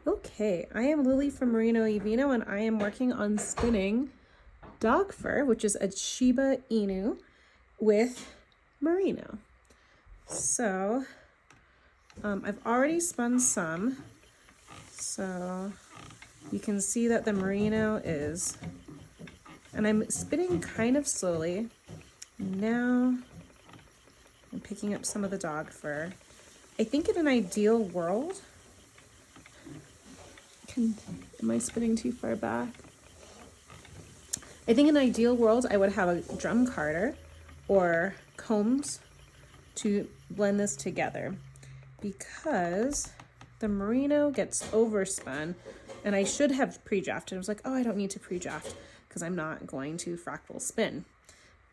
Okay, I am Lily from Merino and I am working on spinning dog fur, which is a Shiba Inu with merino. So I've already spun some, so you can see that the merino is, and I'm spinning kind of slowly. Now I'm picking up some of the dog fur. I think in an ideal world, am I spinning too far back? I think in an ideal world, I would have a drum carder or combs to blend this together because the merino gets overspun and I should have pre-drafted. I was like, oh, I don't need to pre-draft because I'm not going to fractal spin.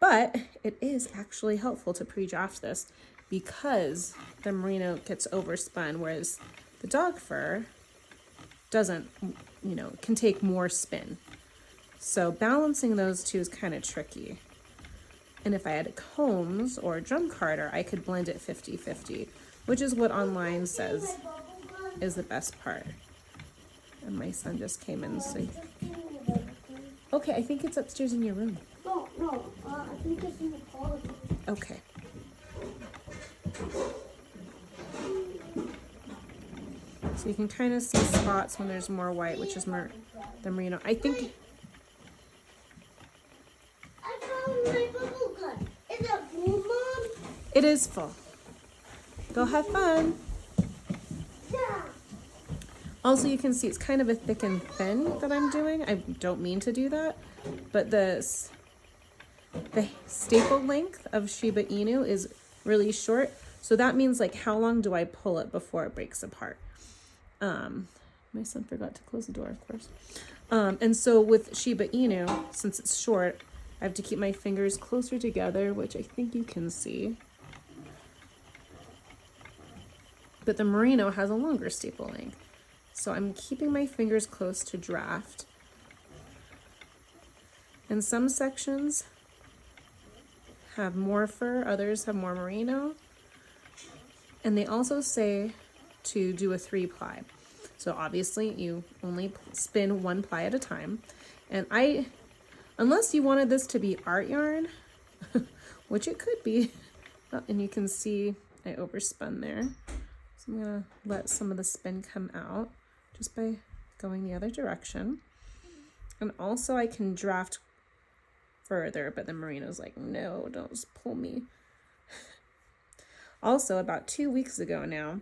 But it is actually helpful to pre-draft this because the merino gets overspun, whereas the dog fur doesn't, can take more spin. So balancing those two is kind of tricky. And if I had combs or a drum carder, I could blend it 50-50, which is what online says is the best part. And my son just came in. So okay, I think it's upstairs in your room. No, I think it's in the parlor. Okay. So you can kind of see spots when there's more white, which is the merino. I think. I found my bubble gun. Is it full, Mom? It is full. Go have fun. Yeah. Also, you can see it's kind of a thick and thin that I'm doing. I don't mean to do that, but the staple length of Shiba Inu is really short. So that means like how long do I pull it before it breaks apart? My son forgot to close the door, of course. And so with Shiba Inu, since it's short, I have to keep my fingers closer together, which I think you can see. But the merino has a longer staple length. So I'm keeping my fingers close to draft. And some sections have more fur, others have more merino. And they also say to do a 3-ply. So obviously you only spin 1 ply at a time. And unless you wanted this to be art yarn, which it could be, and you can see I overspun there. So I'm gonna let some of the spin come out just by going the other direction. And also I can draft further, but the merino's like, no, don't pull me. Also, about 2 weeks ago now,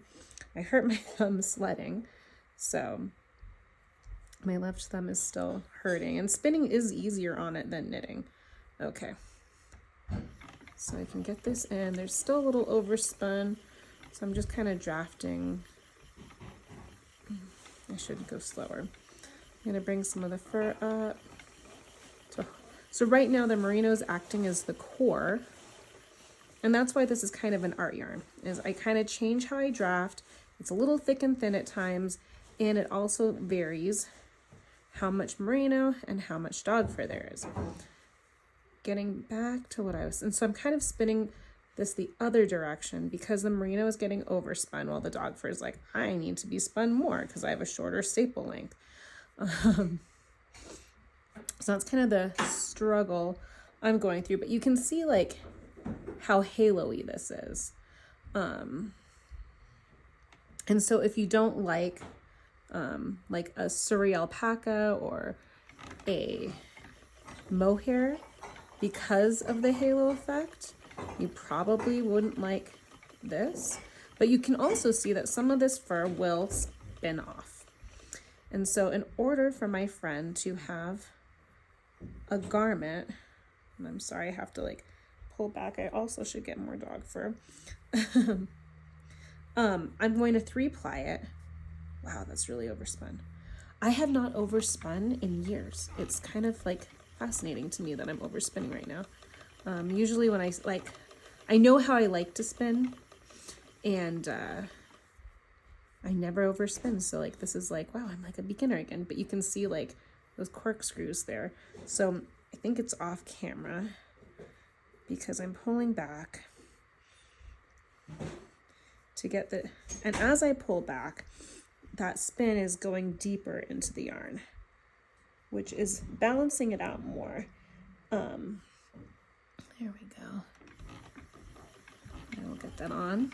I hurt my thumb sledding. So my left thumb is still hurting, and spinning is easier on it than knitting. Okay. So I can get this in. There's still a little overspun, so I'm just kind of drafting. I should go slower. I'm gonna bring some of the fur up. So right now the merino is acting as the core, and that's why this is kind of an art yarn, is I kind of change how I draft. It's a little thick and thin at times, and it also varies how much merino and how much dog fur there is. Getting back to what I was, and so I'm kind of spinning this the other direction because the merino is getting overspun while the dog fur is like, I need to be spun more because I have a shorter staple length. So that's kind of the struggle I'm going through, but you can see like how halo-y this is. And so if you don't like a suri alpaca or a mohair because of the halo effect, you probably wouldn't like this. But you can also see that some of this fur will spin off. And so in order for my friend to have a garment, and I'm sorry, I have to like pull back. I also should get more dog fur. I'm going to 3-ply it. Wow, that's really overspun. I have not overspun in years. It's kind of like fascinating to me that I'm overspinning right now. Usually when I know how I like to spin, and I never overspin. So like this is like, wow, I'm like a beginner again. But you can see like those corkscrews there. So I think it's off camera because I'm pulling back to get and as I pull back, that spin is going deeper into the yarn, which is balancing it out more. There we go. I will get that on.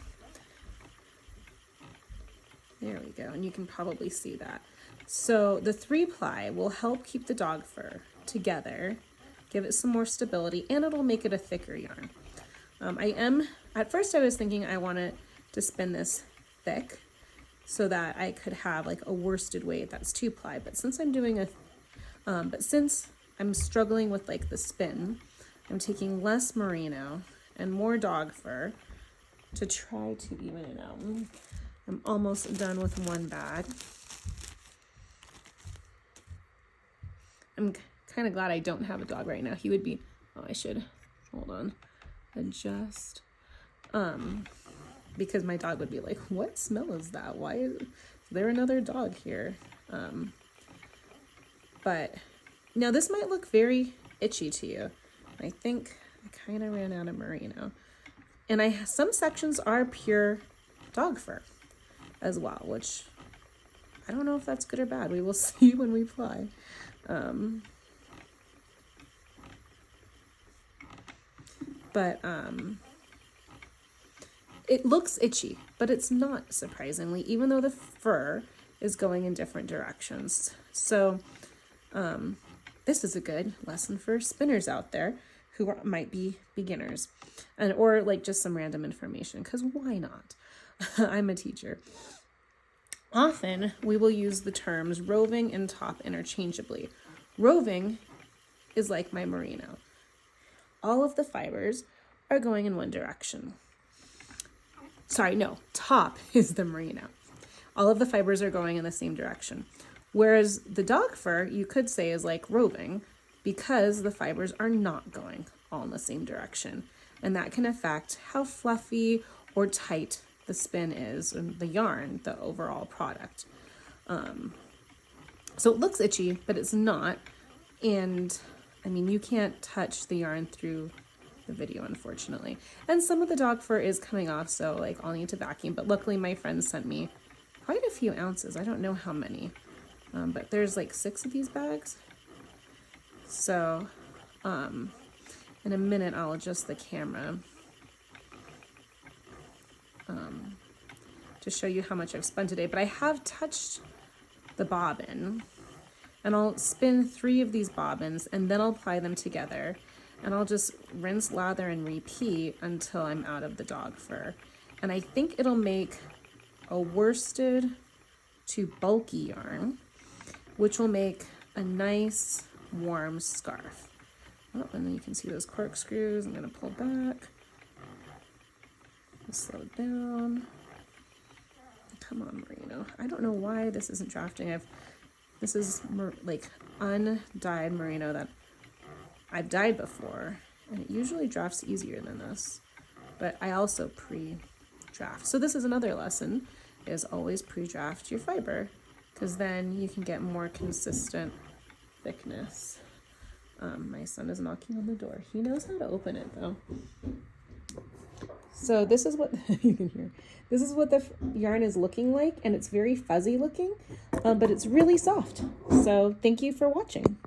There we go, and you can probably see that. So the 3-ply will help keep the dog fur together, give it some more stability, and it'll make it a thicker yarn. At first I was thinking I wanted to spin this thick so that I could have like a worsted weight that's 2-ply, but since I'm doing since I'm struggling with like the spin, I'm taking less merino and more dog fur to try to even it out. I'm almost done with one bag. I'm kind of glad I don't have a dog right now. He would be, oh, I should, hold on, adjust. Because my dog would be like, what smell is that? Why is there another dog here? But now this might look very itchy to you. I think I kind of ran out of merino. And some sections are pure dog fur as well, which I don't know if that's good or bad. We will see when we ply. It looks itchy, but it's not, surprisingly, even though the fur is going in different directions. So this is a good lesson for spinners out there who might be beginners, or like just some random information, because why not? I'm a teacher. Often we will use the terms roving and top interchangeably. Roving is like my merino. All of the fibers are going in one direction. Sorry, no, top is the merino. All of the fibers are going in the same direction. Whereas the dog fur, you could say, is like roving because the fibers are not going all in the same direction. And that can affect how fluffy or tight the spin is, and the yarn, the overall product. So it looks itchy, but it's not. And I mean, you can't touch the yarn through the video, unfortunately. And some of the dog fur is coming off, so like I'll need to vacuum. But luckily my friend sent me quite a few ounces. I don't know how many, but there's like 6 of these bags. So in a minute I'll adjust the camera to show you how much I've spun today. But I have touched the bobbin, and I'll spin 3 of these bobbins, and then I'll ply them together, and I'll just rinse, lather, and repeat until I'm out of the dog fur. And I think it'll make a worsted to bulky yarn, which will make a nice warm scarf. Oh, and then you can see those corkscrews. I'm gonna pull back, slow it down. Come on, merino. I don't know why this isn't drafting. This is like undyed merino that I've dyed before, and it usually drafts easier than this, but I also pre-draft. So this is another lesson, is always pre-draft your fiber, because then you can get more consistent thickness. My son is knocking on the door. He knows how to open it though. So this is what you can hear. This is what the yarn is looking like, and it's very fuzzy looking, but it's really soft. So thank you for watching.